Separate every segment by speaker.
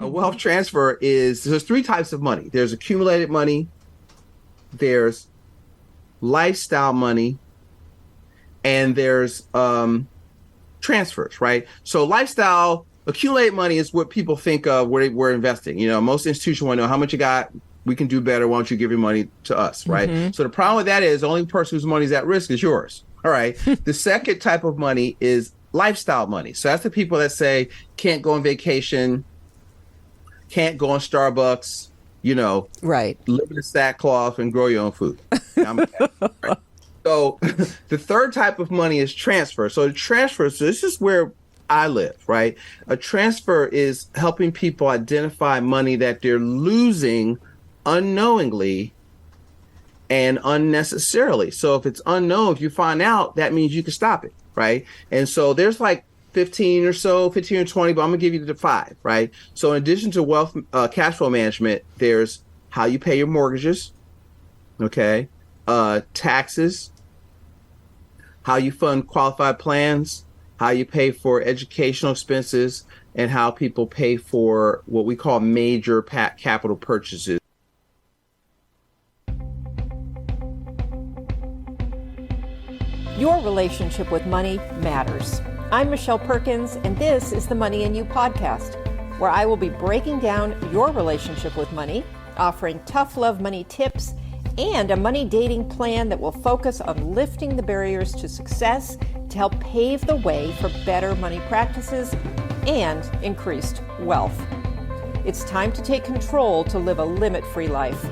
Speaker 1: A wealth transfer there's three types of money. There's accumulated money, there's lifestyle money, and there's transfers, right? So lifestyle, accumulated money is what people think of where we're investing. Most institutions want to know how much you got. We can do better. Why don't you give your money to us, right? Mm-hmm. So the problem with that is the only person whose money is at risk is yours. All right. The second type of money is lifestyle money. So that's the people that say can't go on vacation, can't go on Starbucks,
Speaker 2: right,
Speaker 1: live in a sackcloth and grow your own food. Right? So the third type of money is transfer. So the transfer, so this is where I live, right? A transfer is helping people identify money that they're losing unknowingly and unnecessarily. So if it's unknown, if you find out, that means you can stop it, right? And so there's like 15 or 20, but I'm gonna give you the 5, right? So in addition to wealth, cash flow management, there's how you pay your mortgages, okay? Taxes, how you fund qualified plans, how you pay for educational expenses, and how people pay for what we call major capital purchases.
Speaker 2: Your relationship with money matters. I'm Michelle Perkins, and this is the Money and You podcast, where I will be breaking down your relationship with money, offering tough love money tips, and a money dating plan that will focus on lifting the barriers to success to help pave the way for better money practices and increased wealth. It's time to take control to live a limit-free life.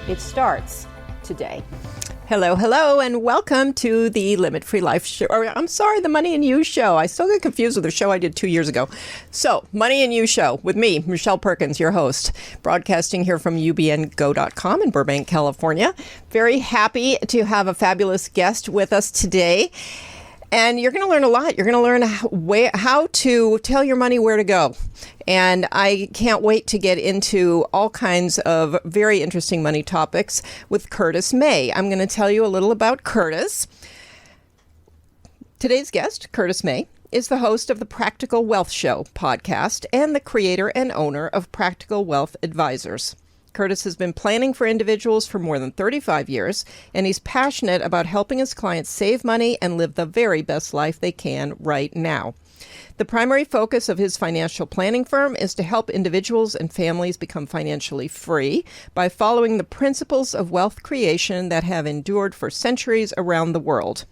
Speaker 2: It starts today. Hello, and welcome to the Limit Free Life show. The Money and You show. I still get confused with the show I did 2 years ago. So, Money and You show with me, Michelle Perkins, your host, broadcasting here from ubngo.com in Burbank, California. Very happy to have a fabulous guest with us today. And you're going to learn a lot. You're going to learn how to tell your money where to go. And I can't wait to get into all kinds of very interesting money topics with Curtis May. I'm going to tell you a little about Curtis. Today's guest, Curtis May, is the host of the Practical Wealth Show podcast and the creator and owner of Practical Wealth Advisors. Curtis has been planning for individuals for more than 35 years, and he's passionate about helping his clients save money and live the very best life they can right now. The primary focus of his financial planning firm is to help individuals and families become financially free by following the principles of wealth creation that have endured for centuries around the world.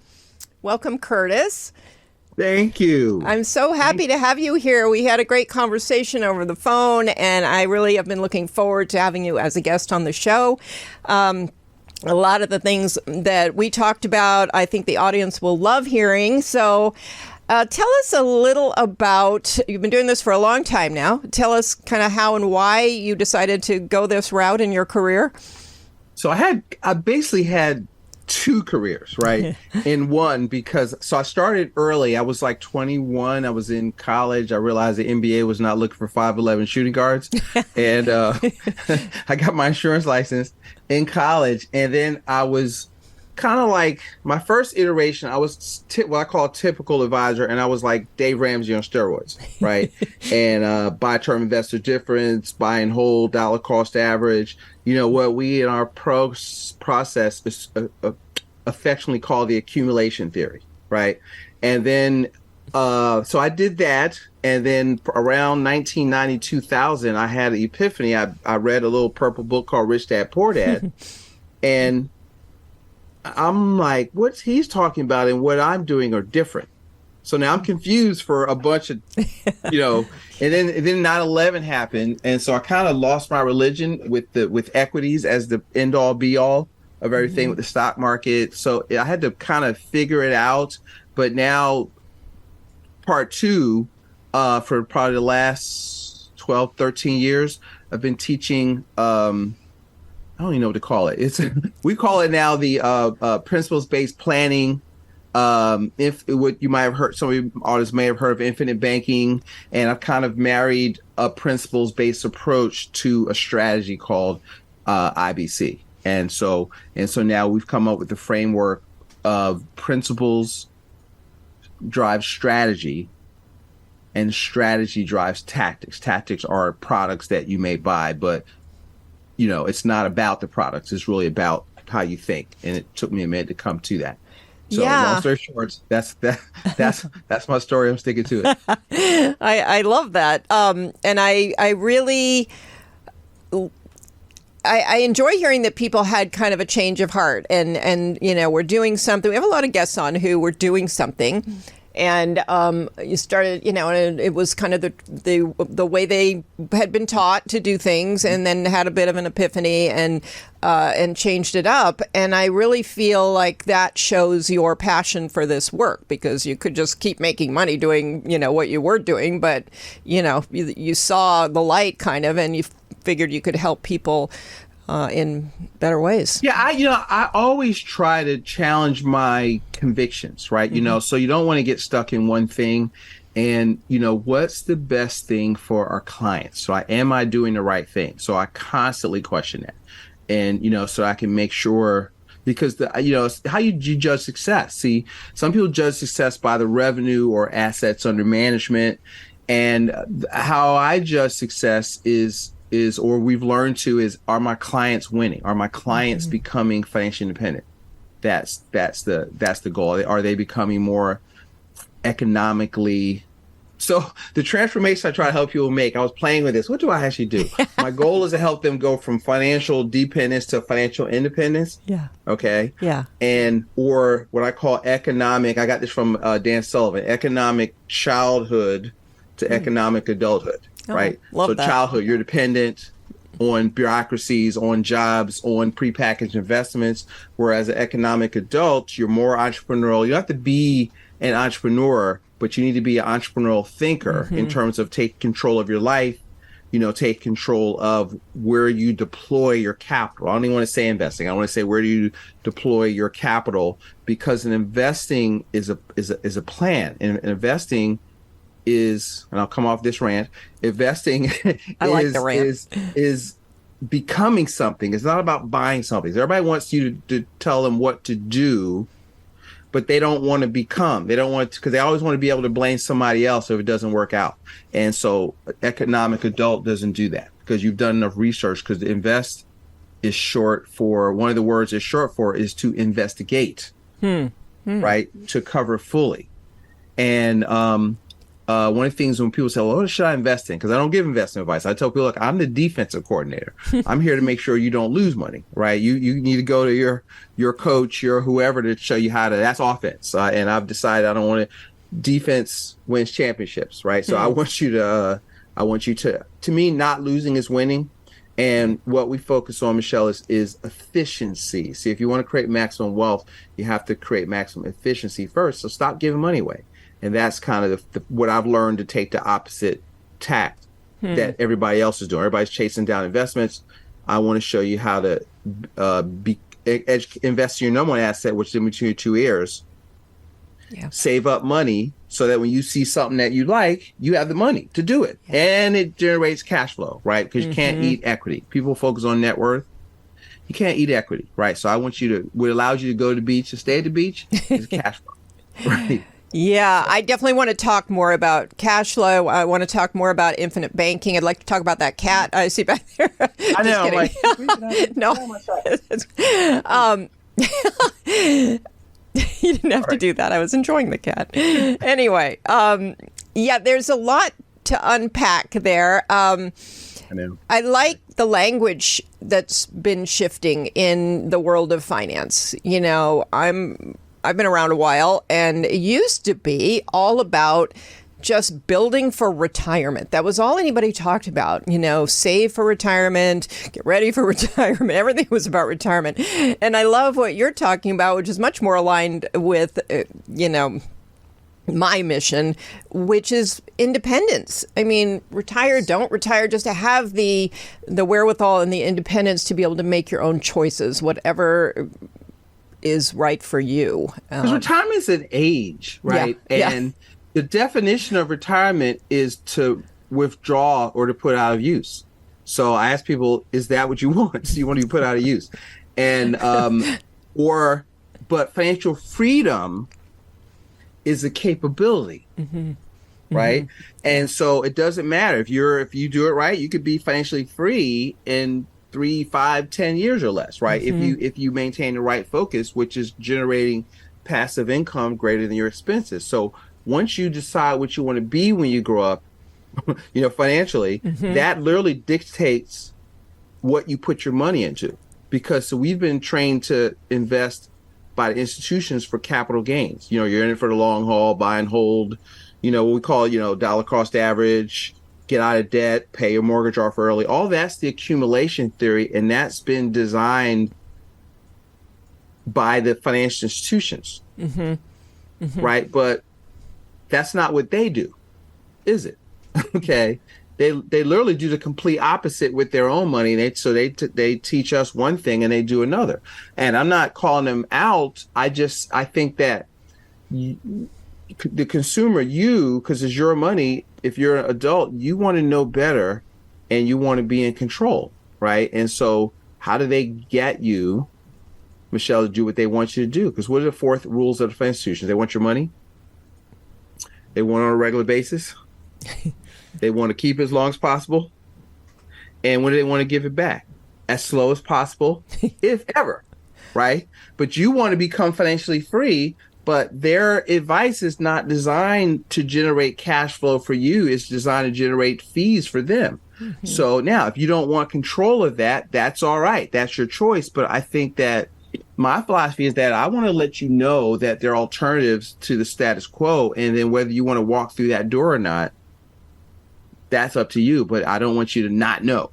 Speaker 2: Welcome, Curtis.
Speaker 1: Thank you.
Speaker 2: I'm so happy to have you here. We had a great conversation over the phone, and I really have been looking forward to having you as a guest on the show. A lot of the things that we talked about, I think the audience will love hearing. So tell us a little about, you've been doing this for a long time now. Tell us kind of how and why you decided to go this route in your career.
Speaker 1: So I basically had 2 careers, right? In one, so I started early. I was like 21. I was in college. I realized the NBA was not looking for 5'11" shooting guards. And I got my insurance license in college. And then I was kind of like my first iteration. I was what I call a typical advisor. And I was like Dave Ramsey on steroids, right? And buy term investor difference, buy and hold, dollar cost average. What we in our process is affectionately call the accumulation theory, right? And then, so I did that. And then around 1990, 2000, I had an epiphany. I read a little purple book called Rich Dad, Poor Dad. And I'm like, what's he's talking about and what I'm doing are different. So now I'm confused for a bunch of, and then 9/11 happened. And so I kind of lost my religion with equities as the end all be all of everything with the stock market. So I had to kind of figure it out. But now part 2, for probably the last 12, 13 years, I've been teaching, I don't even know what to call it. We call it now the principles-based planning. If what you might have heard, some of your audience may have heard of infinite banking, and I've kind of married a principles-based approach to a strategy called IBC, and so now we've come up with the framework of principles drive strategy, and strategy drives tactics. Tactics are products that you may buy, but it's not about the products. It's really about how you think. And it took me a minute to come to that. So long story short, that's my story. I'm sticking to
Speaker 2: it. I love that. And I really, I enjoy hearing that people had kind of a change of heart and we're doing something. We have a lot of guests on who were doing something. And you started, and it was kind of the way they had been taught to do things, and then had a bit of an epiphany and changed it up. And I really feel like that shows your passion for this work, because you could just keep making money doing, what you were doing, but you saw the light kind of, and you figured you could help people in better ways.
Speaker 1: Yeah, I always try to challenge my convictions, right? So you don't want to get stuck in one thing. And, what's the best thing for our clients? So am I doing the right thing? So I constantly question that. And, so I can make sure, because how you judge success. See, some people judge success by the revenue or assets under management. And how I judge success is, or we've learned to, is, are my clients winning? Are my clients becoming financially independent? That's the goal. Are they becoming more economically? So the transformation I try to help people make, I was playing with this. What do I actually do? My goal is to help them go from financial dependence to financial independence.
Speaker 2: Yeah.
Speaker 1: Okay.
Speaker 2: Yeah.
Speaker 1: Or what I call economic, I got this from Dan Sullivan, economic childhood to economic adulthood. Right.
Speaker 2: Love
Speaker 1: so
Speaker 2: that.
Speaker 1: Childhood, you're dependent on bureaucracies, on jobs, on prepackaged investments. Whereas an economic adult, you're more entrepreneurial. You don't have to be an entrepreneur, but you need to be an entrepreneurial thinker in terms of take control of your life, take control of where you deploy your capital. I don't even want to say investing. I want to say, where do you deploy your capital? Because an investing is a plan. And investing is, and I'll come off this rant, investing is becoming something. It's not about buying something. Everybody wants you to tell them what to do, but they don't want to become. They don't want to, because they always want to be able to blame somebody else if it doesn't work out. And so economic adult doesn't do that, because you've done enough research, because invest is short for, one of the words it's short for is to investigate, right? To cover fully. And one of the things when people say, well, what should I invest in? Because I don't give investment advice. I tell people, look, I'm the defensive coordinator. I'm here to make sure you don't lose money, right? You need to go to your coach, your whoever, to show you how to, that's offense. And I've decided I don't want to, defense wins championships, right? So I want you to me, not losing is winning. And what we focus on, Michelle, is efficiency. See, if you want to create maximum wealth, you have to create maximum efficiency first. So stop giving money away. And that's kind of what I've learned, to take the opposite tact that everybody else is doing. Everybody's chasing down investments. I want to show you how to invest in your number one asset, which is in between your two ears. Yeah. Save up money so that when you see something that you like, you have the money to do it. Yeah. And it generates cash flow, right? Because you can't eat equity. People focus on net worth. You can't eat equity, right? So I want you to, what allows you to go to the beach and stay at the beach is cash flow, right?
Speaker 2: Yeah, I definitely want to talk more about cash flow. I want to talk more about infinite banking. I'd like to talk about that cat I see back there.
Speaker 1: I know. I'm like,
Speaker 2: no. You didn't have to do that. I was enjoying the cat. Anyway, yeah, there's a lot to unpack there. I know. I like the language that's been shifting in the world of finance. I've been around a while, and it used to be all about just building for retirement. That was all anybody talked about, save for retirement, get ready for retirement. Everything was about retirement. And I love what you're talking about, which is much more aligned with, my mission, which is independence. I mean, retire, don't retire, just to have the wherewithal and the independence to be able to make your own choices, whatever is right for you.
Speaker 1: Because retirement is an age, right?
Speaker 2: Yeah,
Speaker 1: and the definition of retirement is to withdraw or to put out of use. So I ask people, is that what you want? Do you want to be put out of use? And but financial freedom is a capability. right? And so it doesn't matter if you do it right, you could be financially free in 3, 5, 10 years or less, right? If you maintain the right focus, which is generating passive income greater than your expenses. So once you decide what you want to be when you grow up, financially, that literally dictates what you put your money into. Because so we've been trained to invest by the institutions for capital gains. You're in it for the long haul, buy and hold, what we call, dollar cost average, get out of debt, pay your mortgage off early. All that's the accumulation theory, and that's been designed by the financial institutions, right? But that's not what they do, is it? Okay. They literally do the complete opposite with their own money. They teach us one thing and they do another. And I'm not calling them out. I think that the consumer, because it's your money, if you're an adult, you want to know better and you want to be in control, right? And so how do they get you, Michelle, to do what they want you to do? Because what are the 4 rules of the financial institutions? They want your money. They want it on a regular basis. They want to keep it as long as possible. And when do they want to give it back? As slow as possible, if ever, right? But you want to become financially free, but their advice is not designed to generate cash flow for you. It's designed to generate fees for them. So now, if you don't want control of that, that's all right. That's your choice. But I think that my philosophy is that I want to let you know that there are alternatives to the status quo. And then whether you want to walk through that door or not, that's up to you, but I don't want you to not know.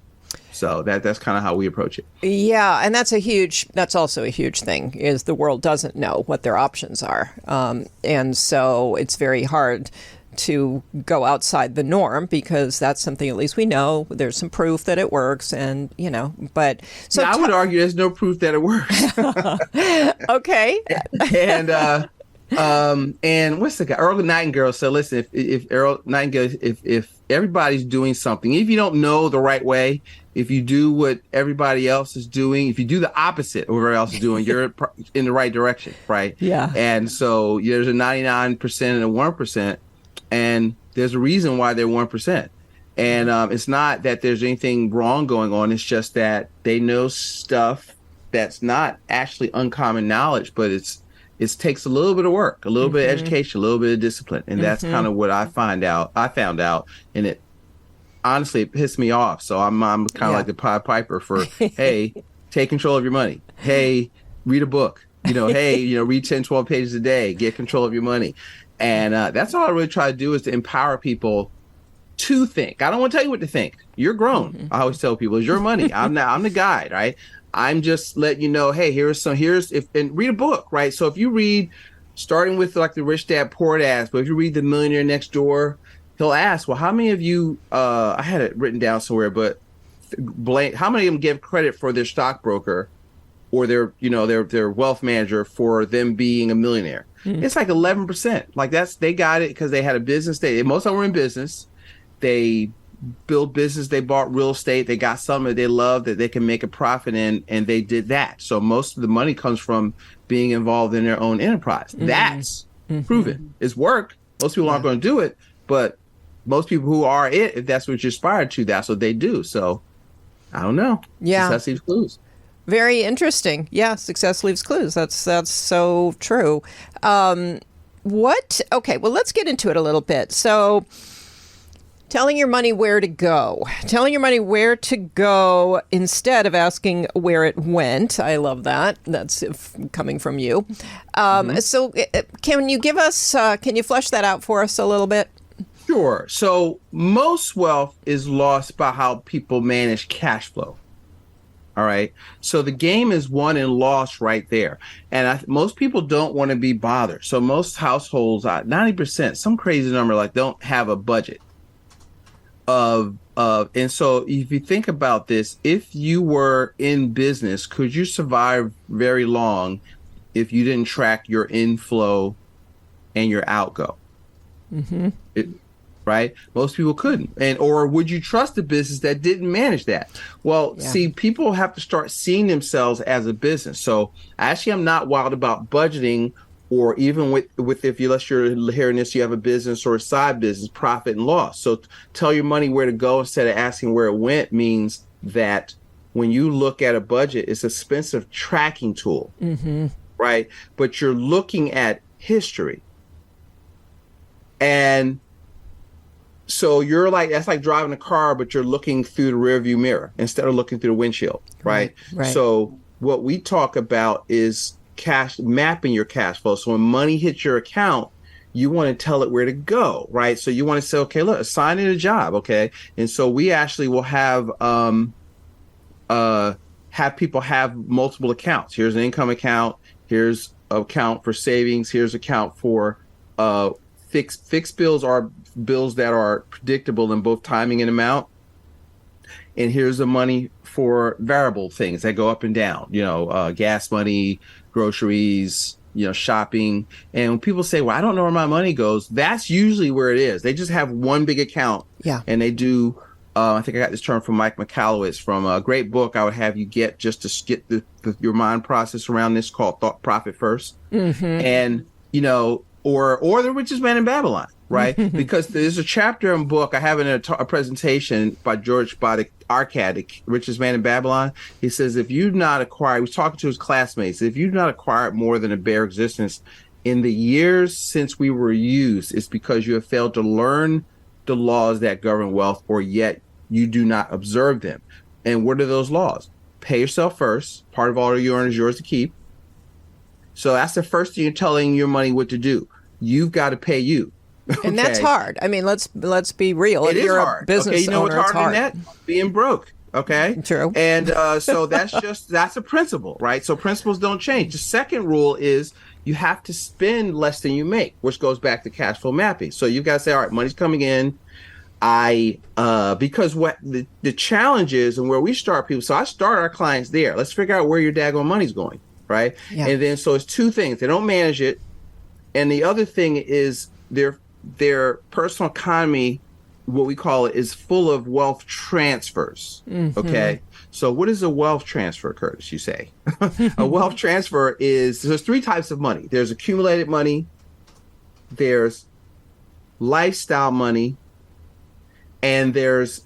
Speaker 1: So that's kind of how we approach it.
Speaker 2: Yeah, and that's also a huge thing, is the world doesn't know what their options are. And so it's very hard to go outside the norm, because that's something at least we know. There's some proof that it works, and, but... So
Speaker 1: I would argue there's no proof that it works.
Speaker 2: Okay.
Speaker 1: And what's the guy? Earl Nightingale said, listen, if Earl Nightingale, if everybody's doing something, if you don't know the right way, if you do what everybody else is doing, if you do the opposite of what everybody else is doing, you're in the right direction, right?
Speaker 2: Yeah.
Speaker 1: And so there's a 99% and a 1%, and there's a reason why they're 1%. And it's not that there's anything wrong going on. It's just that they know stuff that's not actually uncommon knowledge, but it takes a little bit of work, a little bit of education, a little bit of discipline. And that's kind of what I found out. And it honestly pissed me off. So I'm kind of like the Pied Piper for, hey, take control of your money. Hey, read a book. Hey, read 10, 12 pages a day, get control of your money. And that's all I really try to do, is to empower people to think. I don't want to tell you what to think. You're grown. I always tell people, it's your money. I'm the guide, right? I'm just letting you know, hey, and read a book, right? So if you read, starting with like the Rich Dad Poor Dad, but if you read The Millionaire Next Door, he'll ask, well, how many of you, I had it written down somewhere, but how many of them give credit for their stockbroker or their wealth manager for them being a millionaire? It's like 11%. Like they got it because they had a business. Most of them were in business. They build business, they bought real estate, they got something that they love that they can make a profit in, and they did that. So most of the money comes from being involved in their own enterprise. That's proven. It's work. Most people aren't going to do it, but most people who are if that's what you're aspired to, that's what they do. So I don't know.
Speaker 2: Yeah.
Speaker 1: Success leaves clues.
Speaker 2: Very interesting. Yeah, success leaves clues. That's so true. Okay, well, let's get into it a little bit. So telling your money where to go instead of asking where it went. I love that. That's coming from you. So can you can you flesh that out for us a little bit?
Speaker 1: Sure. So most wealth is lost by how people manage cash flow. All right. So the game is won and lost right there. And most people don't want to be bothered. So most households, 90%, some crazy number, don't have a budget. And so if you think about this, if you were in business, could you survive very long if you didn't track your inflow and your outgo? Right? Most people couldn't. Or would you trust a business that didn't manage that? Well, see, people have to start seeing themselves as a business. So actually, I'm not wild about budgeting or even with if you, unless you're hearing this, you have a business or a side business, profit and loss. So tell your money where to go instead of asking where it went means that when you look at a budget, it's an expensive tracking tool, right? But you're looking at history. And so you're like, that's like driving a car, but you're looking through the rearview mirror instead of looking through the windshield, right? So what we talk about is mapping your cash flow. So when money hits your account, you want to tell it where to go, right? So you want to say, okay, look, assign it a job, okay? And so we actually will have people have multiple accounts. Here's an income account. Here's an account for savings. Here's an account for fixed bills are bills that are predictable in both timing and amount. And here's the money for variable things that go up and down, gas money, groceries, shopping. And when people say, well, I don't know where my money goes, that's usually where it is. They just have one big account. Yeah. And they do, I think I got this term from Mike McAllowitz from a great book I would have you get just to get your mind process around this called Thought Profit First. And, or The Richest Man in Babylon. Right? Because there's a chapter in book, I have in a presentation by George Arcad, The Richest Man in Babylon. He says, if you've not acquired, he was talking to his classmates, if you've not acquired more than a bare existence in the years since we were used, it's because you have failed to learn the laws that govern wealth, or yet you do not observe them. And what are those laws? Pay yourself first. Part of all you earn is yours to keep. So that's the first thing you're telling your money what to do. You've got to pay you.
Speaker 2: And that's hard. I mean, let's be real.
Speaker 1: It
Speaker 2: if you're
Speaker 1: is hard.
Speaker 2: A business
Speaker 1: you know
Speaker 2: owner,
Speaker 1: what's harder than that? Being broke. Okay.
Speaker 2: True.
Speaker 1: And so that's a principle, right? So principles don't change. The second rule is you have to spend less than you make, which goes back to cash flow mapping. So you've got to say, all right, money's coming in. Because what the challenge is, and where we start people, so I start our clients there. Let's figure out where your daggone money's going, right? Yeah. And then so it's two things. They don't manage it. And the other thing is their personal economy, what we call it, is full of wealth transfers. Okay. So what is a wealth transfer, Curtis, you say? A wealth transfer there's three types of money. There's accumulated money, there's lifestyle money, and there's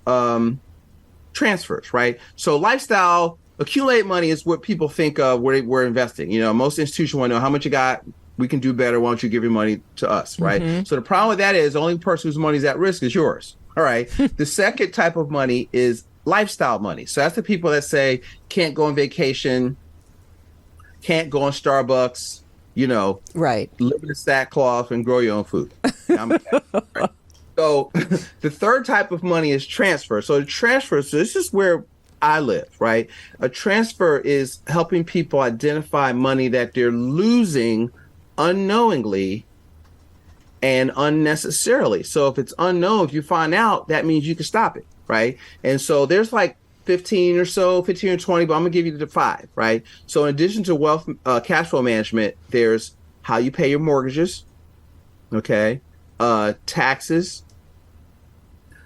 Speaker 1: transfers, right? So lifestyle, accumulated money is what people think of where we're investing. Most institutions want to know how much you got. We can do better. Why don't you give your money to us, right? So the problem with that is the only person whose money is at risk is yours. All right. The second type of money is lifestyle money. So that's the people that say can't go on vacation, can't go on Starbucks,
Speaker 2: right?
Speaker 1: Live in a sackcloth and grow your own food. Right? So the third type of money is transfer. So the transfer, so this is where I live, right? A transfer is helping people identify money that they're losing unknowingly and unnecessarily. So if it's unknown, if you find out, that means you can stop it, right? And so there's like 15 or 20, but I'm gonna give you the 5, right? So in addition to wealth, cash flow management, there's how you pay your mortgages, okay? Taxes,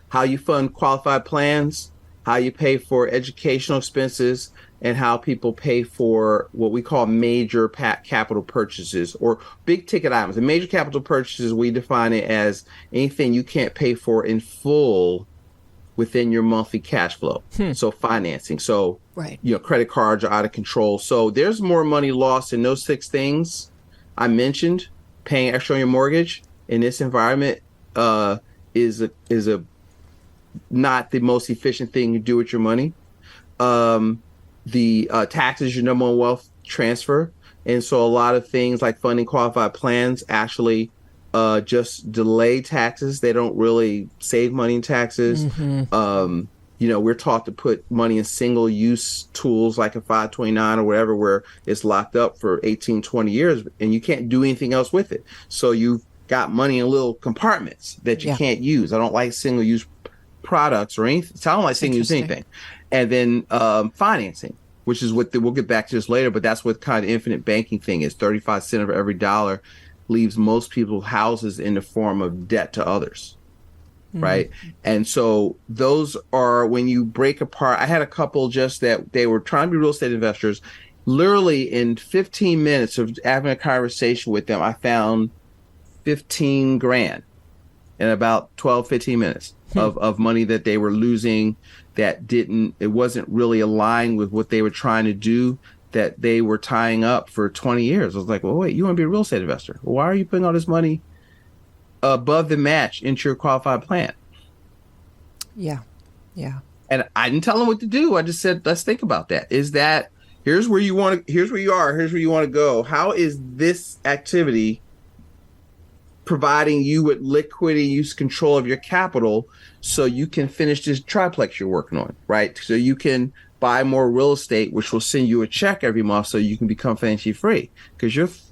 Speaker 1: how you fund qualified plans, how you pay for educational expenses, and how people pay for what we call major capital purchases or big ticket items. And major capital purchases, we define it as anything you can't pay for in full within your monthly cash flow. So financing. So, right. Credit cards are out of control. So there's more money lost in those 6 things I mentioned. Paying extra on your mortgage in this environment is a not the most efficient thing to do with your money. The taxes, your number one wealth transfer. And so a lot of things like funding qualified plans actually just delay taxes. They don't really save money in taxes. We're taught to put money in single use tools like a 529 or whatever, where it's locked up for 18, 20 years and you can't do anything else with it. So you've got money in little compartments that you can't use. I don't like single use products or anything. So I don't like single use anything. And then financing, which is what we'll get back to this later, but that's what kind of infinite banking thing is. 35 cents of every dollar leaves most people's houses in the form of debt to others, right? And so those are when you break apart. I had a couple just that they were trying to be real estate investors, literally in 15 minutes of having a conversation with them, I found 15 grand in about 12, 15 minutes of money that they were losing, it wasn't really aligned with what they were trying to do, that they were tying up for 20 years. I was like, well, wait, you want to be a real estate investor? Well, why are you putting all this money above the match into your qualified plan?
Speaker 2: Yeah. Yeah.
Speaker 1: And I didn't tell them what to do. I just said, let's think about that. Here's where you are, here's where you want to go. How is this activity providing you with liquidity, use control of your capital so you can finish this triplex you're working on, right? So you can buy more real estate, which will send you a check every month so you can become financially free. Because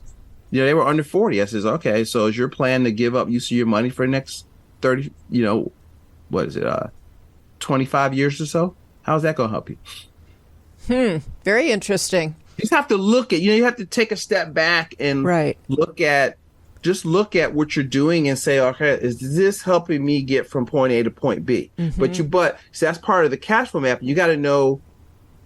Speaker 1: they were under 40. I says, okay, so is your plan to give up use of your money for the next 30, 25 years or so? How's that going to help you?
Speaker 2: Very interesting.
Speaker 1: You just have to look at, you have to take a step back and look at what you're doing and say, okay, is this helping me get from point A to point B? But so that's part of the cash flow map. You got to know,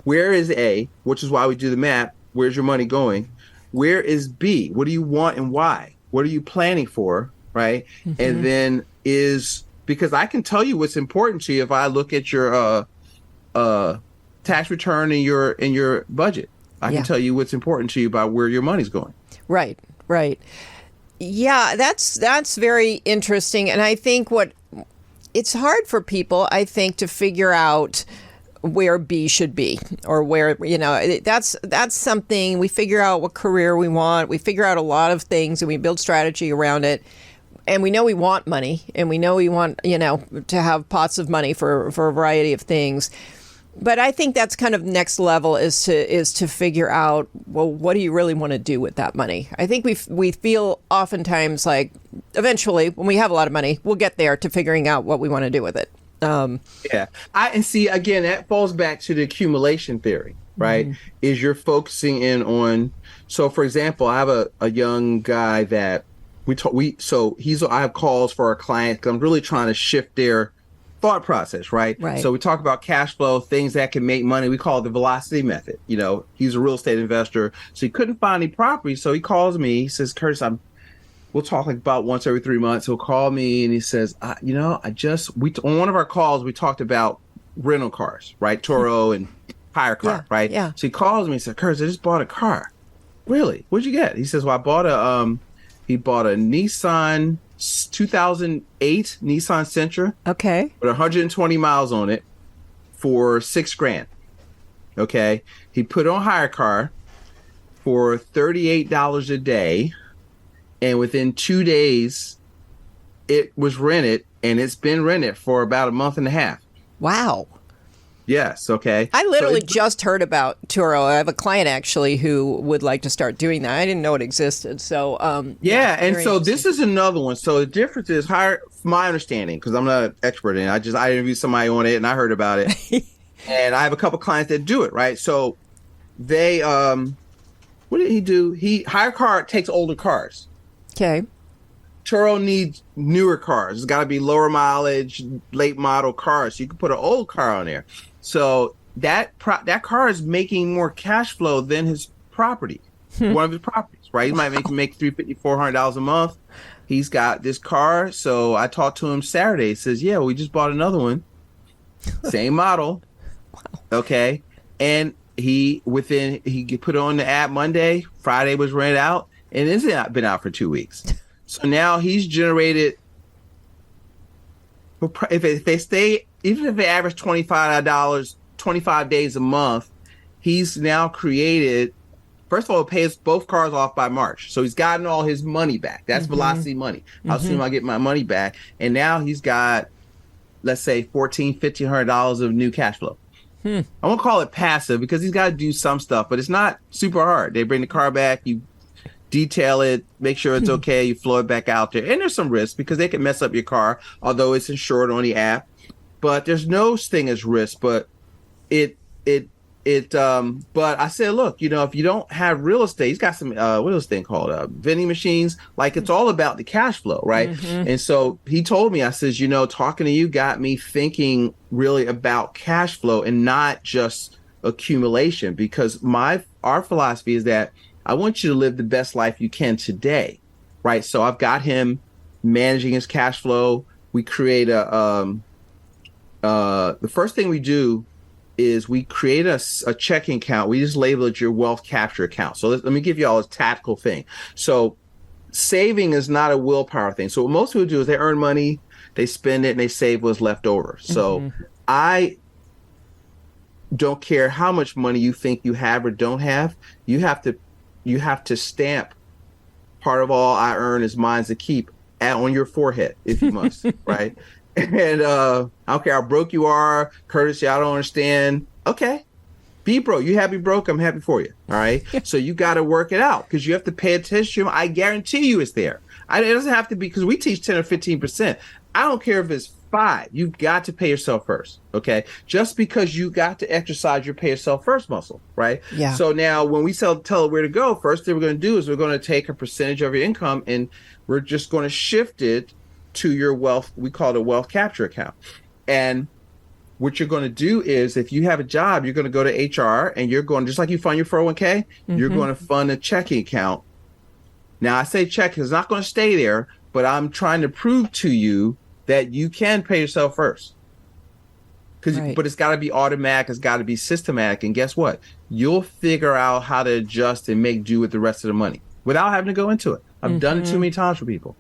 Speaker 1: where is A, which is why we do the map. Where's your money going? Where is B? What do you want and why? What are you planning for? Right. And then because I can tell you what's important to you if I look at your tax return in your budget. I can tell you what's important to you about where your money's going.
Speaker 2: Right. Yeah, that's very interesting. And I think it's hard for people, I think, to figure out where B should be, or where, that's something we figure out what career we want. We figure out a lot of things and we build strategy around it. And we know we want money, and we know we want, to have pots of money for a variety of things. But I think that's kind of next level is to figure out, well, what do you really want to do with that money? I think we feel oftentimes like eventually when we have a lot of money, we'll get there to figuring out what we want to do with it.
Speaker 1: And see, again, that falls back to the accumulation theory, right? Is you're focusing in on, so for example, I have a young guy that I have calls for our clients because I'm really trying to shift their thought process, right? So we talk about cash flow, things that can make money. We call it the velocity method. He's a real estate investor, so he couldn't find any property. So he calls me. He says, Curtis, we'll talk like about once every 3 months. He'll call me and he says, on one of our calls, we talked about rental cars, right? Toro and hire car, right? Yeah. So he calls me and said, Curtis, I just bought a car. Really? What'd you get? He says, well, he bought a Nissan 2008 Nissan Sentra. Okay. With 120 miles on it for $6,000. Okay. He put on hire car for $38 a day. And within 2 days, it was rented, and it's been rented for about a month and a half.
Speaker 2: Wow.
Speaker 1: Yes. Okay.
Speaker 2: I literally just heard about Turo. I have a client actually who would like to start doing that. I didn't know it existed. So,
Speaker 1: and so this is another one. So the difference is from my understanding, because I'm not an expert in it. I interviewed somebody on it and I heard about it. And I have a couple clients that do it, right? So they, what did he do? Hire car takes older cars. Okay. Turo needs newer cars. It's got to be lower mileage, late model cars. So you can put an old car on there. So that car is making more cash flow than his property, one of his properties, right? He might make $350, $400 a month. He's got this car. So I talked to him Saturday. He says, yeah, we just bought another one. Same model. Wow. Okay. And he put it on the app Monday. Friday was rented out. And it's been out for 2 weeks. So now he's generated, if they stay, even if they average $25, 25 days a month, he's now created, first of all, it pays both cars off by March. So he's gotten all his money back. That's velocity money. How soon I get my money back? And now he's got, let's say, $1,400, $1,500 of new cash flow. I won't call it passive because he's got to do some stuff, but it's not super hard. They bring the car back, you detail it, make sure it's okay, you flow it back out there. And there's some risk because they can mess up your car, although it's insured on the app. But there's no thing as risk, but but I said, look, if you don't have real estate, he's got some, what is this thing called? Vending machines. Like, it's all about the cash flow, right? And so he told me, I says, talking to you got me thinking really about cash flow and not just accumulation, because our philosophy is that I want you to live the best life you can today, right? So I've got him managing his cash flow. We create the first thing we do is we create a checking account. We just label it your wealth capture account. So let me give you all a tactical thing. So saving is not a willpower thing. So what most people do is they earn money, they spend it, and they save what's left over. So I don't care how much money you think you have or don't have. You have to stamp part of all I earn is mine to keep on your forehead if you must, right? And I don't care how broke you are, courtesy, I don't understand. Okay. Be broke. You happy broke, I'm happy for you. All right. So you got to work it out because you have to pay attention. I guarantee you it's there. It doesn't have to be because we teach 10 or 15%. I don't care if it's 5. You've got to pay yourself first. Okay. Just because you got to exercise your pay yourself first muscle. Right. Yeah. So now when we tell it where to go, first thing we're going to do is we're going to take a percentage of your income and we're just going to shift it to your wealth. We call it a wealth capture account. And what you're going to do is if you have a job, you're going to go to HR and you're going, just like you fund your 401k, you're going to fund a checking account. Now I say check because it's not going to stay there, but I'm trying to prove to you that you can pay yourself first. But it's got to be automatic. It's got to be systematic. And guess what? You'll figure out how to adjust and make do with the rest of the money without having to go into it. I've done it too many times for people.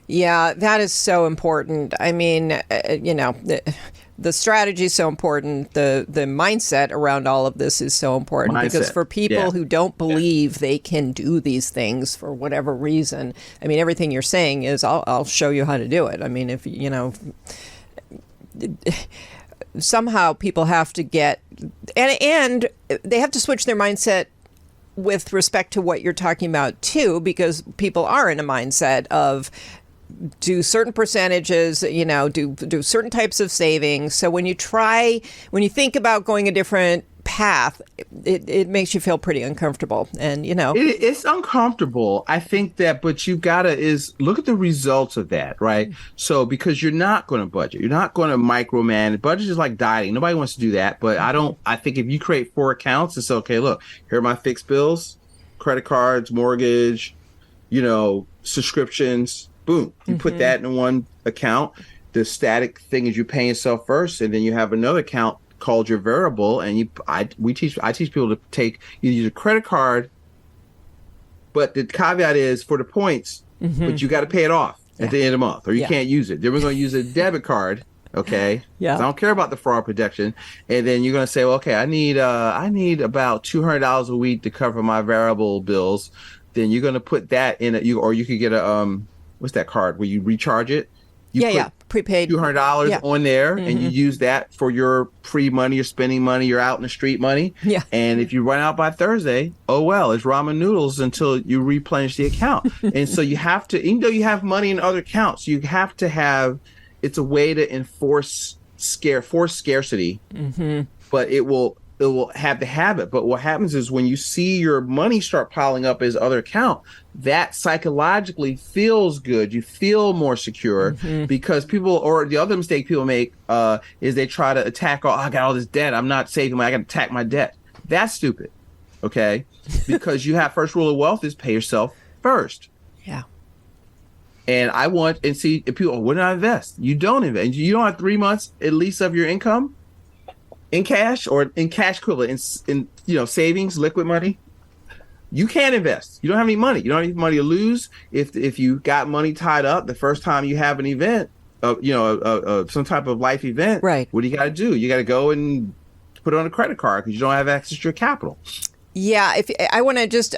Speaker 2: Yeah, that is so important. I mean, the strategy is so important. The mindset around all of this is so important because for people who don't believe they can do these things for whatever reason, I mean, everything you're saying is I'll show you how to do it. I mean, if somehow people have to get and they have to switch their mindset with respect to what you're talking about too, because people are in a mindset of do certain percentages, do certain types of savings. So when you think about going a different path, it makes you feel pretty uncomfortable. And,
Speaker 1: it's uncomfortable. I think that, but you gotta look at the results of that, right? So because you're not going to budget, you're not going to micromanage. Budget is like dieting. Nobody wants to do that. But I think if you create 4 accounts, it's okay. Look, here are my fixed bills, credit cards, mortgage, subscriptions. Boom. You put that in one account. The static thing is you pay yourself first, and then you have another account called your variable. And I teach people to use a credit card, but the caveat is for the points, but you got to pay it off at the end of the month, or you can't use it. Then we're going to use a debit card. Okay. Yeah. I don't care about the fraud protection. And then you're going to say, well, okay, I need about $200 a week to cover my variable bills. Then you're going to put that in or you could get a what's that card where you recharge it?
Speaker 2: Prepaid.
Speaker 1: $200 on there, and you use that for your free money, your spending money, your out in the street money. Yeah. And if you run out by Thursday, oh well, it's ramen noodles until you replenish the account. And so you have to, even though you have money in other accounts, you have to have. It's a way to enforce scarcity, but it will have the habit. But what happens is when you see your money start piling up as other account, that psychologically feels good. You feel more secure because or the other mistake people make is they try to attack, I got all this debt, I'm not saving, I got to attack my debt. That's stupid, okay? Because you have first rule of wealth is pay yourself first. Yeah. And see if people, when I invest? You don't invest. You don't have 3 months at least of your income in cash or in cash equivalent, in savings, liquid money. You can't invest. You don't have any money. You don't have any money to lose. If you got money tied up the first time you have an event, some type of life event, right? What do you got to do? You got to go and put it on a credit card because you don't have access to your capital.
Speaker 2: Yeah, I want to just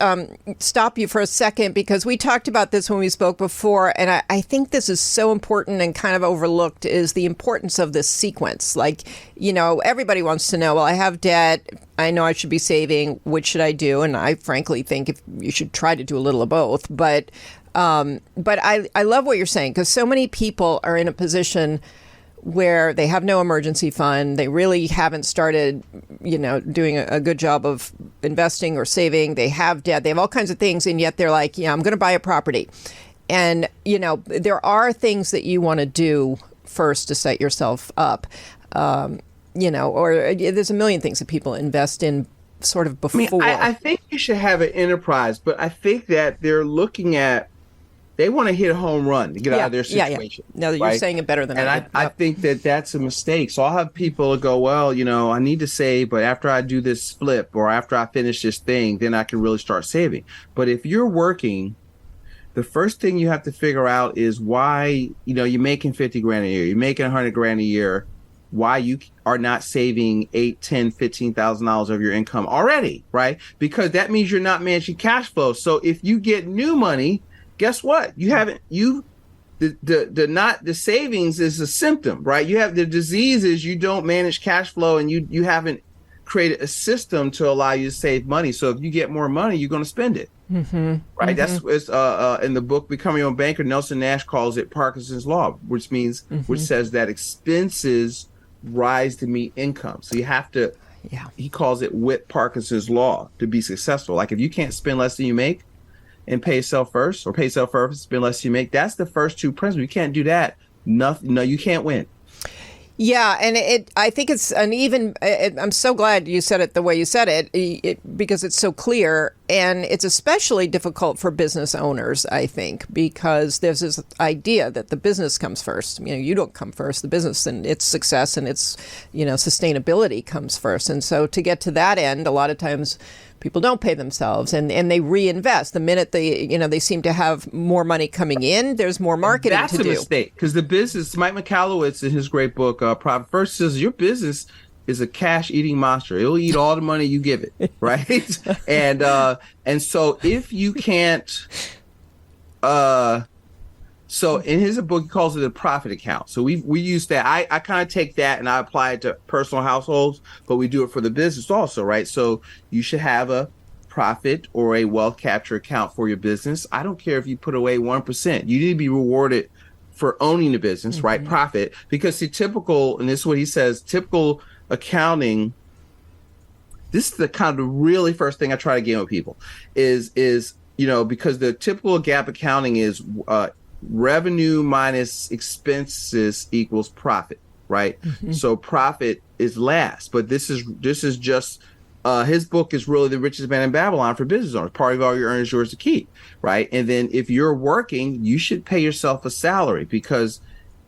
Speaker 2: stop you for a second because we talked about this when we spoke before, and I think this is so important and kind of overlooked is the importance of this sequence. Like, everybody wants to know, well, I have debt, I know I should be saving, what should I do? And I frankly think if you should try to do a little of both. But I love what you're saying because so many people are in a position where they have no emergency fund. They really haven't started, doing a good job of investing or saving. They have debt. They have all kinds of things. And yet they're like, I'm going to buy a property. And, there are things that you want to do first to set yourself up, or there's a million things that people invest in sort of
Speaker 1: I mean,
Speaker 2: before?
Speaker 1: I think you should have an enterprise, but I think that they're looking at, they want to hit a home run to get out of their situation.
Speaker 2: No, you're
Speaker 1: right?
Speaker 2: saying it better than
Speaker 1: And
Speaker 2: I did.
Speaker 1: I
Speaker 2: Yep.
Speaker 1: think that that's a mistake. So I'll have people go, well, I need to save, but after I do this flip or after I finish this thing, then I can really start saving. But if you're working, the first thing you have to figure out is why, you're making 50 grand a year, you're making 100 grand a year, why you are not saving $8, $10, $15,000 of your income already, right? Because that means you're not managing cash flow. So if you get new money, guess what? The savings is a symptom, right? You have the disease is you don't manage cash flow and you haven't created a system to allow you to save money. So if you get more money, you're going to spend it.
Speaker 2: Mm-hmm.
Speaker 1: Right.
Speaker 2: Mm-hmm.
Speaker 1: That's in the book Becoming Your Own Banker, Nelson Nash calls it Parkinson's Law, which means which says that expenses rise to meet income. So you have to, he calls it with Parkinson's Law to be successful. Like if you can't spend less than you make and pay yourself first, or pay yourself first, spend less than you make, that's the first two principles. You can't do that. Nothing. No, you can't win.
Speaker 2: Yeah, and I think it's an even. I'm so glad you said it the way you said it, because it's so clear, and it's especially difficult for business owners, I think, because there's this idea that the business comes first. You don't come first. The business and its success and its sustainability comes first, and so to get to that end, a lot of times people don't pay themselves and they reinvest. The minute they seem to have more money coming in, there's more marketing to do.
Speaker 1: That's a mistake, because the business, Mike Michalowicz in his great book, Profit First, says your business is a cash eating monster. It'll eat all the money you give it, right? and so if you can't, so in his book, he calls it a profit account. So we use that. I kind of take that and I apply it to personal households, but we do it for the business also, right? So you should have a profit or a wealth capture account for your business. I don't care if you put away 1%. You need to be rewarded for owning the business, right? Profit. Because the typical, and this is what he says, typical accounting, this is the kind of really first thing I try to get with people is because the typical GAAP accounting is revenue minus expenses equals profit, right? So profit is last, but this is just his book is really The Richest Man in Babylon for business owners. Part of all your earnings is yours to keep, right? And then if you're working, you should pay yourself a salary because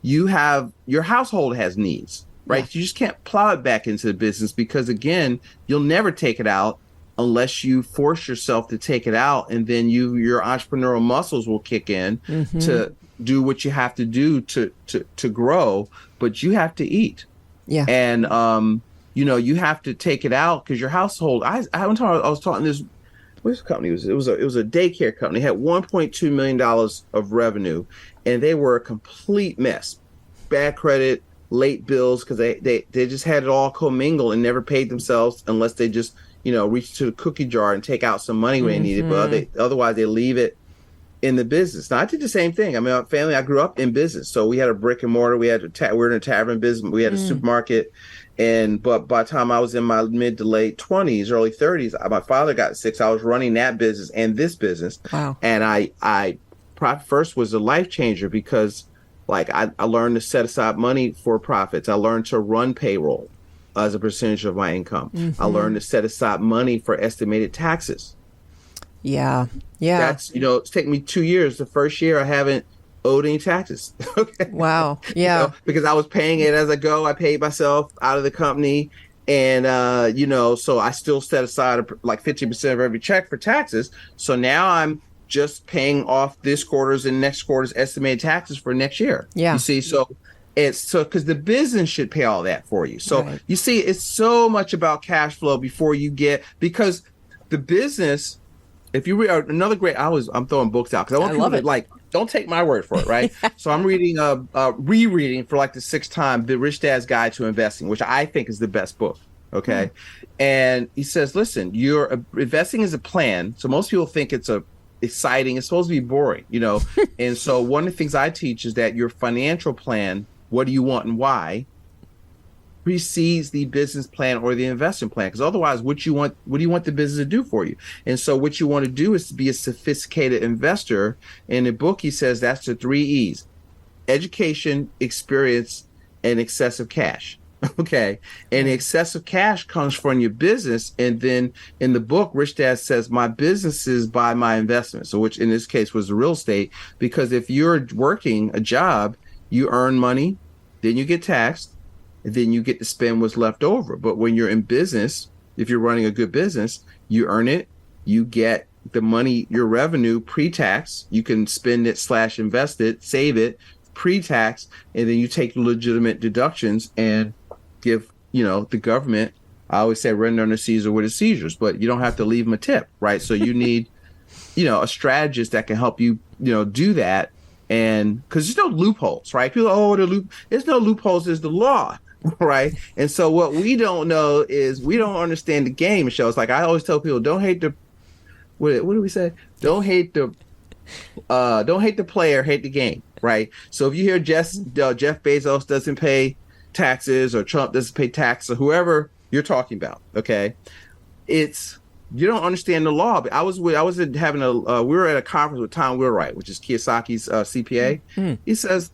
Speaker 1: your household has needs, right? You just can't plow it back into the business because again, you'll never take it out unless you force yourself to take it out, and then your entrepreneurial muscles will kick in to do what you have to do to grow, but you have to eat. Yeah. And you have to take it out because your household. I was talking this. Which company was it? It was a daycare company. It had $1.2 million of revenue, and they were a complete mess. Bad credit, late bills because they just had it all commingled and never paid themselves unless they just reach to the cookie jar and take out some money when they need it, but otherwise they leave it in the business. Now I did the same thing. I mean, my family, I grew up in business, so we had a brick and mortar. We were in a tavern business. We had a supermarket, but by the time I was in my mid to late 20s, early 30s, my father got sick. So I was running that business and this business. Wow. And I Profit First was a life changer because, I learned to set aside money for profits. I learned to run payroll as a percentage of my income. I learned to set aside money for estimated taxes. Yeah. That's, it's taken me 2 years. The first year I haven't owed any taxes. Okay. Wow. Yeah. Because I was paying it as I go. I paid myself out of the company. And, so I still set aside 50% of every check for taxes. So now I'm just paying off this quarter's and next quarter's estimated taxes for next year. Yeah. You see, so because the business should pay all that for you. So you see, it's so much about cash flow because the business, if you read another great, I'm throwing books out because I want people to don't take my word for it, right? So I'm reading, rereading for the sixth time, The Rich Dad's Guide to Investing, which I think is the best book. Okay. And he says, listen, investing is a plan. So most people think it's exciting. It's supposed to be boring, And so one of the things I teach is that your financial plan, what do you want and why, precedes the business plan or the investment plan. Because otherwise, what do you want the business to do for you? And so what you want to do is to be a sophisticated investor. In the book, he says that's the 3 E's: education, experience, and excessive cash. Okay. And excessive cash comes from your business. And then in the book, Rich Dad says, my businesses buy my investments. So which in this case was the real estate, because if you're working a job, you earn money, then you get taxed, and then you get to spend what's left over. But when you're in business, if you're running a good business, you earn it, you get the money, your revenue pre-tax, you can spend it / invest it, save it pre-tax, and then you take legitimate deductions and give, the government, I always say render unto Caesar what is Caesar's, but you don't have to leave them a tip, right? So you need, a strategist that can help you, do that. And because there's no loopholes, right? People, there's no loopholes, there's the law, right? And so what we don't know is we don't understand the game, Michelle. It's like I always tell people, don't hate what do we say? Don't hate the player, hate the game, right? So if you hear Jeff Bezos doesn't pay taxes, or Trump doesn't pay taxes, or whoever you're talking about, okay, you don't understand the law. But we were at a conference with Tom Wheelwright, which is Kiyosaki's CPA. Mm-hmm. He says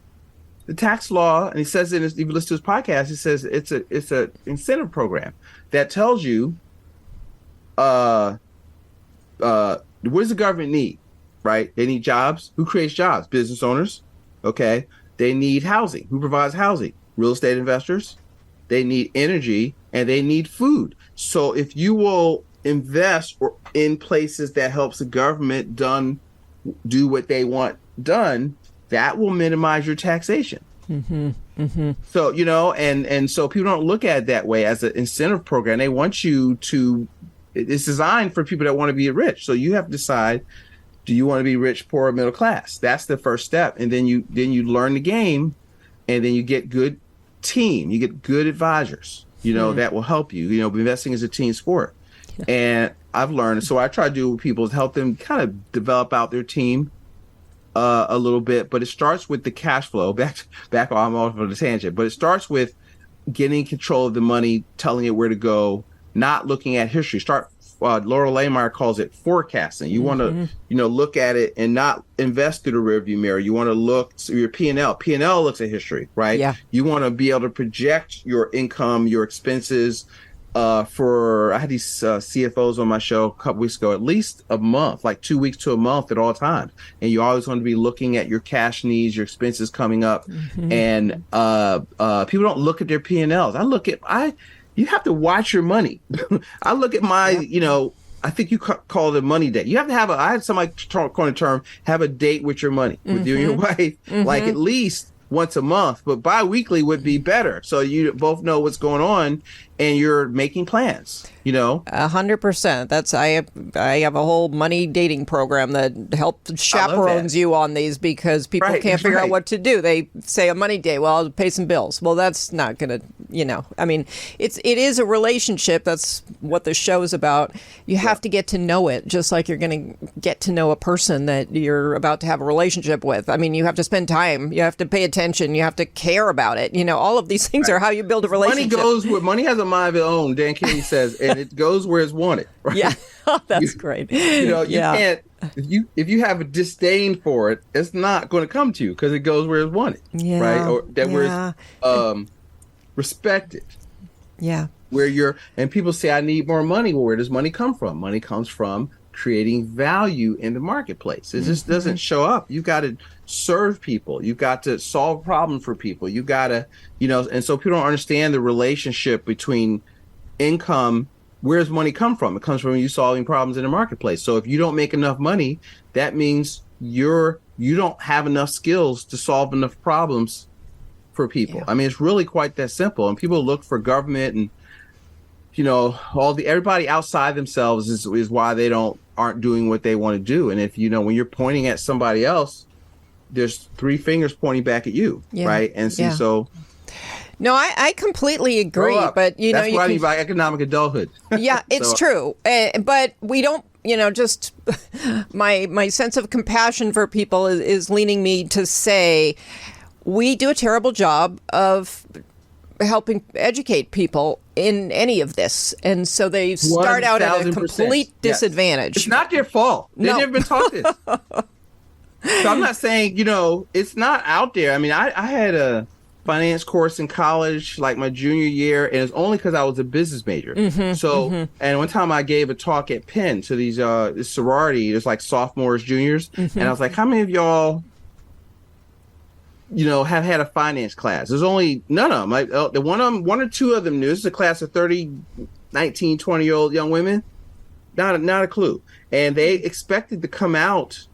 Speaker 1: the tax law, and he says if you listen to his podcast, he says it's a incentive program that tells you what does the government need, right? They need jobs. Who creates jobs? Business owners. Okay. They need housing. Who provides housing? Real estate investors. They need energy, and they need food. So if you will invest in places that helps the government do what they want done, that will minimize your taxation. Mm-hmm. Mm-hmm. So, and so people don't look at it that way as an incentive program. They want you to, it's designed for people that want to be rich. So you have to decide, do you want to be rich, poor, or middle class? That's the first step. And then you learn the game, and then you get good team. You get good advisors, that will help you. Investing is a team sport. Yeah. And I've learned, so I try to do with people is help them kind of develop out their team a little bit, but it starts with the cash flow. Back I'm off on the tangent, but it starts with getting control of the money, telling it where to go, not looking at history. Laura Lahmeyer calls it forecasting. You want to, look at it and not invest through the rearview mirror. You want to look through your P&L. P&L looks at history, right? Yeah. You want to be able to project your income, your expenses. I had these CFOs on my show a couple weeks ago, at least a month, like 2 weeks to a month at all times. And you always want to be looking at your cash needs, your expenses coming up. Mm-hmm. And people don't look at their P&Ls. You have to watch your money. I look at my, I think you call it a money date. You have to I had somebody coin a term, have a date with your money, with you and your wife, like at least once a month, but bi-weekly would be better. So you both know what's going on and you're making plans,
Speaker 2: 100%. That's I have a whole money dating program that helps chaperones you on these, because people can't figure out what to do. They say a money date, well, I'll pay some bills. Well, that's not going to, I mean, it is a relationship. That's what the show is about. You have to get to know it, just like you're going to get to know a person that you're about to have a relationship with. I mean, you have to spend time, you have to pay attention, you have to care about it. All of these things are how you build a relationship.
Speaker 1: Money has a mind of its own, Dan Kennedy says, and it goes where it's wanted. Right?
Speaker 2: Yeah, that's great.
Speaker 1: You can't, if you have a disdain for it, it's not going to come to you because it goes where it's wanted, right? Or where it's respected.
Speaker 2: Yeah.
Speaker 1: And people say, I need more money. Well, where does money come from? Money comes from creating value in the marketplace. It just doesn't show up. You've got to serve people. You've got to solve problems for people. You've got to, and so people don't understand the relationship between income. Where does money come from? It comes from you solving problems in the marketplace. So if you don't make enough money, that means you don't have enough skills to solve enough problems for people. Yeah. I mean, it's really quite that simple. And people look for government and, everybody outside themselves is why they aren't doing what they want to do. And if, when you're pointing at somebody else, there's 3 fingers pointing back at you. Yeah. Right. And so.
Speaker 2: No, I completely agree. But,
Speaker 1: that's what I mean by economic adulthood.
Speaker 2: Yeah, it's true. But we don't, just my sense of compassion for people is leaning me to say we do a terrible job of helping educate people in any of this. And so they start out at a complete disadvantage.
Speaker 1: It's not their fault. They've never been taught this. So I'm not saying, it's not out there. I mean, I had finance course in college, like my junior year, and it's only because I was a business major. And one time I gave a talk at Penn to these this sorority, it's like sophomores, juniors, and I was like, how many of y'all, have had a finance class? There's only none of them. Like the one or two of them knew. This is a class of 30, 19, 20-year-old young women. Not a clue. And they expected to come out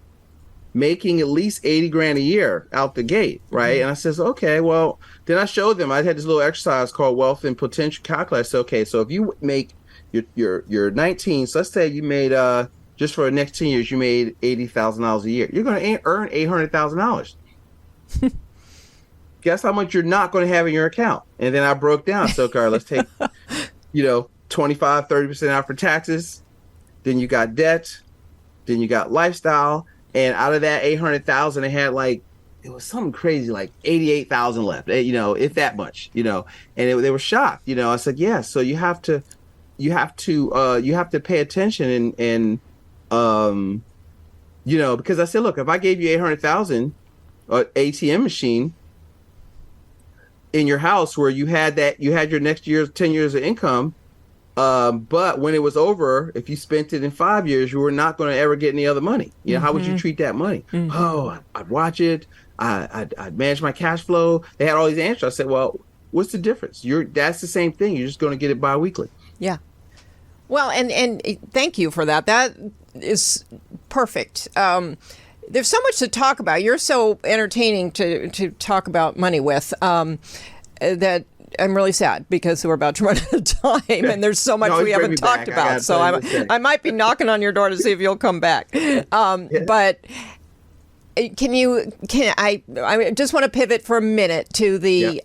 Speaker 1: making at least 80 grand a year out the gate, right? And I says, okay, well, then I showed them. I had this little exercise called Wealth and Potential Calculator. I said, okay, so if you make your 19, so let's say you made just for the next 10 years, you made $80,000 a year. You're going to earn $800,000. Guess how much you're not going to have in your account? And then I broke down. So, okay, let's take, 25, 30% out for taxes. Then you got debt. Then you got lifestyle. And out of that 800,000, it had it was something crazy, like 88,000 left, if that much, and they were shocked. I said, yeah, so you have to pay attention and because I said, look, if I gave you 800,000 ATM machine in your house where you had your next year's 10 years of income, but when it was over, if you spent it in 5 years, you were not going to ever get any other money. How would you treat that money? Oh, I'd watch it. I'd manage my cash flow. They had all these answers. I said, well, what's the difference? That's the same thing. You're just going to get it biweekly.
Speaker 2: Yeah. Well, and thank you for that. That is perfect. There's so much to talk about. You're so entertaining to talk about money with that I'm really sad because we're about to run out of time and there's so much we haven't talked about. So I might be knocking on your door to see if you'll come back. But I just want to pivot for a minute to the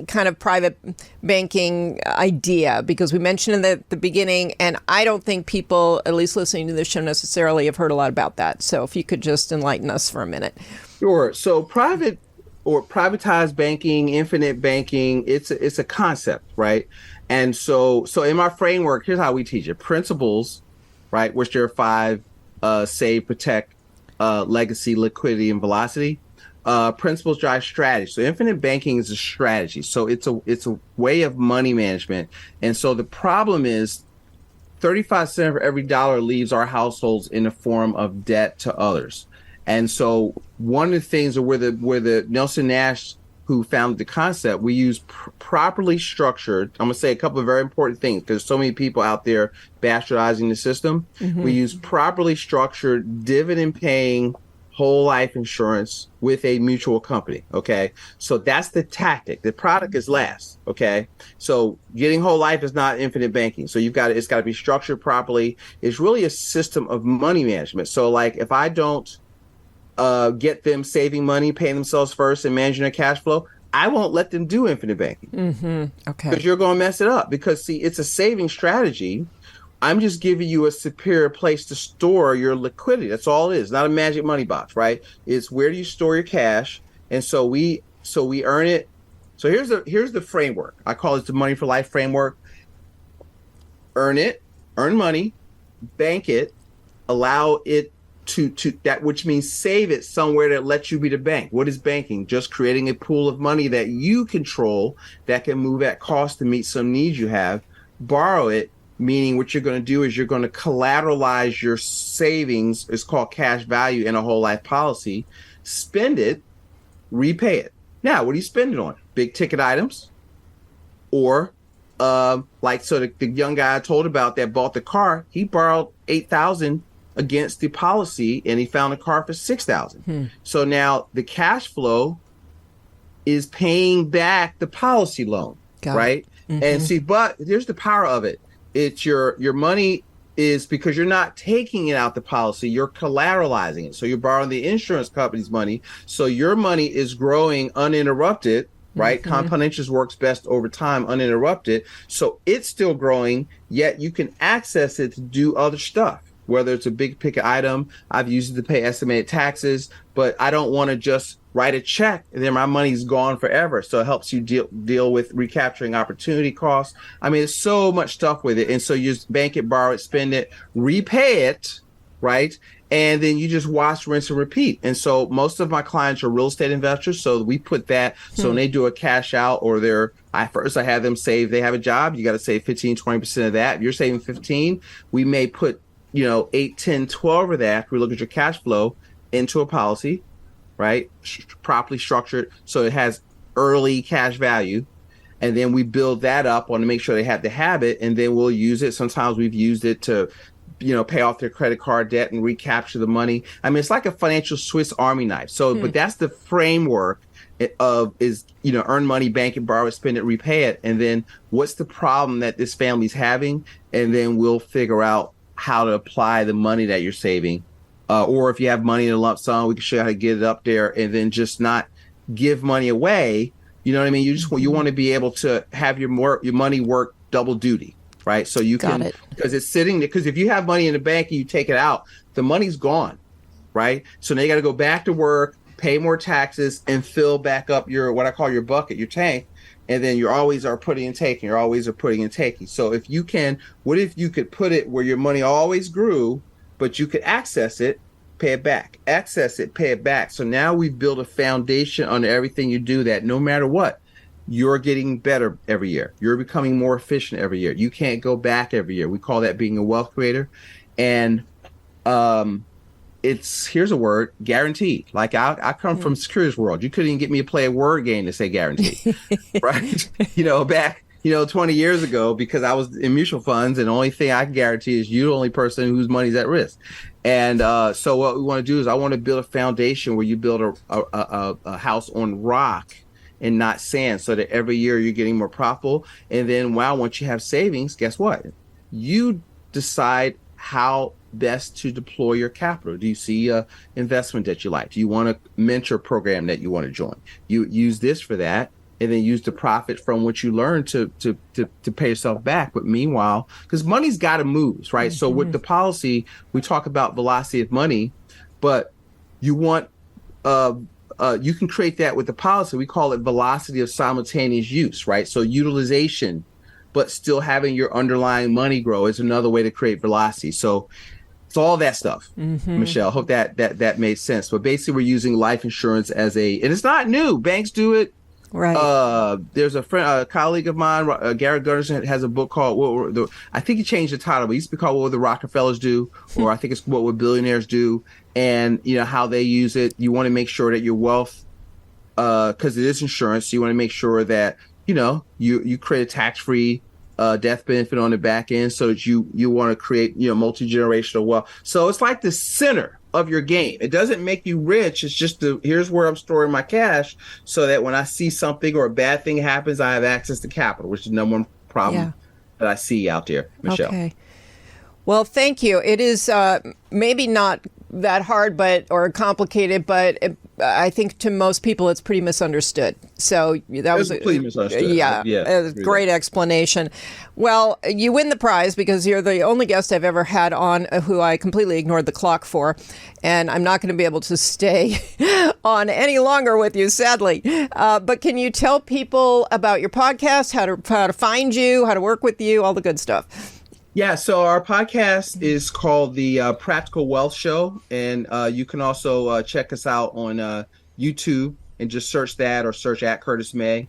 Speaker 2: kind of private banking idea, because we mentioned in the beginning, and I don't think people, at least listening to this show, necessarily have heard a lot about that. So if you could just enlighten us for a minute.
Speaker 1: Sure. So private or privatized banking, infinite banking, it's a concept, right? And so in my framework, here's how we teach it. Principles, right, which there are 5, save, protect, legacy, liquidity, and velocity. Principles drive strategy. So infinite banking is a strategy. So it's a way of money management. And so the problem is 35 cents of every dollar leaves our households in the form of debt to others. And so one of the things where the Nelson Nash, who founded the concept, we use properly structured. I'm going to say a couple of very important things because so many people out there bastardizing the system. We use properly structured dividend paying whole life insurance with a mutual company. Okay. So that's the tactic. The product is last. Okay. So getting whole life is not infinite banking. So it's got to be structured properly. It's really a system of money management. So like if I don't get them saving money, paying themselves first and managing their cash flow, I won't let them do infinite banking. Okay. Because you're going to mess it up. Because see, it's a saving strategy. I'm just giving you a superior place to store your liquidity. That's all it is. Not a magic money box, right? It's where do you store your cash? And so we earn it. So here's the framework. I call it the Money for Life framework. Earn it, earn money, bank it, allow it to that, which means save it somewhere that lets you be the bank. What is banking? Just creating a pool of money that you control that can move at cost to meet some needs you have. Borrow it, meaning what you're going to do is you're going to collateralize your savings. It's called cash value in a whole life policy. Spend it, repay it. Now, what do you spend it on? Big ticket items, or the young guy I told about that bought the car, he borrowed $8,000 against the policy and he found a car for $6,000. So now the cash flow is paying back the policy loan, right? And see, but here's the power of it. It's your money is because you're not taking it out the policy, you're collateralizing it. So you're borrowing the insurance company's money. So your money is growing uninterrupted, right? Compound interest works best over time, uninterrupted. So it's still growing, yet you can access it to do other stuff. Whether it's a big ticket item, I've used it to pay estimated taxes, but I don't want to just write a check and then my money's gone forever. So it helps you deal with recapturing opportunity costs. I mean, there's so much stuff with it. And so you just bank it, borrow it, spend it, repay it, right? and then you just wash, rinse, and repeat. And so most of my clients are real estate investors. So we put that. So when they do a cash out or I have them save, they have a job, you got to save 15, 20% of that. If you're saving 15, we may put, 8, 10, 12 of that. We look at your cash flow into a policy, right? Properly structured. So it has early cash value. And then we build that up on to make sure they have the habit, and then we'll use it. Sometimes we've used it to, pay off their credit card debt and recapture the money. I mean, it's like a financial Swiss Army knife. So, but that's the framework of earn money, bank it, borrow it, spend it, repay it. And then what's the problem that this family's having? And then we'll figure out how to apply the money that you're saving. Or if you have money in a lump sum, we can show you how to get it up there and then just not give money away. You know what I mean? You want to be able to have your money work double duty, right? So you can, because it's sitting there, because if you have money in the bank and you take it out, the money's gone, right? So now you got to go back to work, pay more taxes, and fill back up what I call your bucket, your tank. And then you always are putting and taking, So what if you could put it where your money always grew, but you could access it, pay it back, access it, pay it back. So now we've built a foundation on everything you do that no matter what, you're getting better every year. You're becoming more efficient every year. You can't go back every year. We call that being a wealth creator. And here's a word, guaranteed. Like I come from securities world. You couldn't even get me to play a word game to say guaranteed, right? Back 20 years ago, because I was in mutual funds, and the only thing I can guarantee is you're the only person whose money's at risk. And so what we want to do is I want to build a foundation where you build a house on rock and not sand, so that every year you're getting more profitable. And then once you have savings, guess what? You decide how best to deploy your capital. Do you see an investment that you like? Do you want a mentor program that you want to join? You use this for that, and then use the profit from what you learn to pay yourself back. But meanwhile, because money's got to move, right? So with the policy, we talk about velocity of money, but you want you can create that with the policy. We call it velocity of simultaneous use, right? So utilization, but still having your underlying money grow is another way to create velocity. So it's all that stuff, Michelle. Hope that made sense. But basically, we're using life insurance and it's not new. Banks do it.
Speaker 2: Right.
Speaker 1: There's a colleague of mine, Garrett Gunderson, has a book called I think he changed the title, but it used to be called What Would the Rockefellers Do? Or I think it's What Would Billionaires Do? And how they use it. You want to make sure that your wealth, because it is insurance, so you want to make sure that you create a tax-free death benefit on the back end, so that you want to create multi-generational wealth. So it's like the center of your game. It doesn't make you rich. It's just here's where I'm storing my cash, so that when I see something or a bad thing happens, I have access to capital, which is the number one problem that I see out there, Michelle.
Speaker 2: Okay. Well, thank you. It is maybe not that hard or complicated, but I think to most people it's pretty misunderstood. So that was
Speaker 1: completely misunderstood.
Speaker 2: A great explanation. Well, you win the prize because you're the only guest I've ever had on who I completely ignored the clock for, and I'm not going to be able to stay on any longer with you, sadly. But can you tell people about your podcast, how to find you, how to work with you, all the good stuff?
Speaker 1: Yeah, so our podcast is called the Practical Wealth Show, and you can also check us out on YouTube and just search that, or search at Curtis May.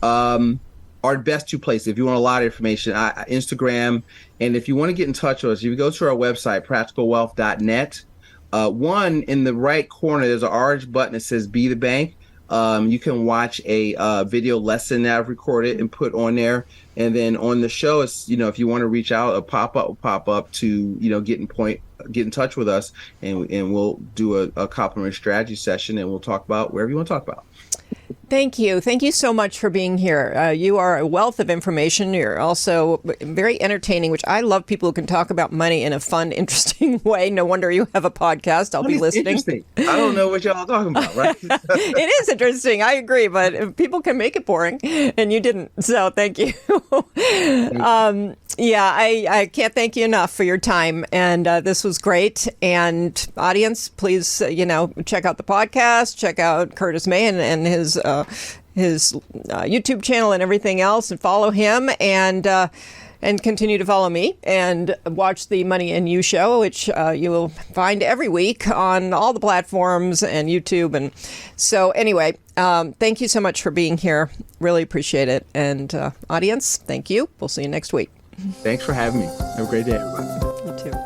Speaker 1: Our best two places, if you want a lot of information, Instagram, and if you want to get in touch with us, if you go to our website, practicalwealth.net, one in the right corner, there's an orange button that says Be the Bank. You can watch a video lesson that I've recorded and put on there. And then on the show, it's, if you want to reach out, a pop-up will pop up to, get in touch with us, and we'll do a complimentary strategy session, and we'll talk about wherever you want to talk about.
Speaker 2: Thank you. Thank you so much for being here. You are a wealth of information. You're also very entertaining, which I love people who can talk about money in a fun, interesting way. No wonder you have a podcast. I'll be listening.
Speaker 1: Interesting. I don't know what y'all are talking about, right?
Speaker 2: It is interesting. I agree. But people can make it boring, and you didn't. So thank you. I can't thank you enough for your time. And this was great. And audience, please, check out the podcast, check out Curtis May and his YouTube channel and everything else, and follow him. And And continue to follow me and watch the Money and You show, which you will find every week on all the platforms and YouTube. And so anyway, thank you so much for being here. Really appreciate it. And audience, thank you. We'll see you next week.
Speaker 1: Thanks for having me. Have a great day, everybody.
Speaker 2: You too.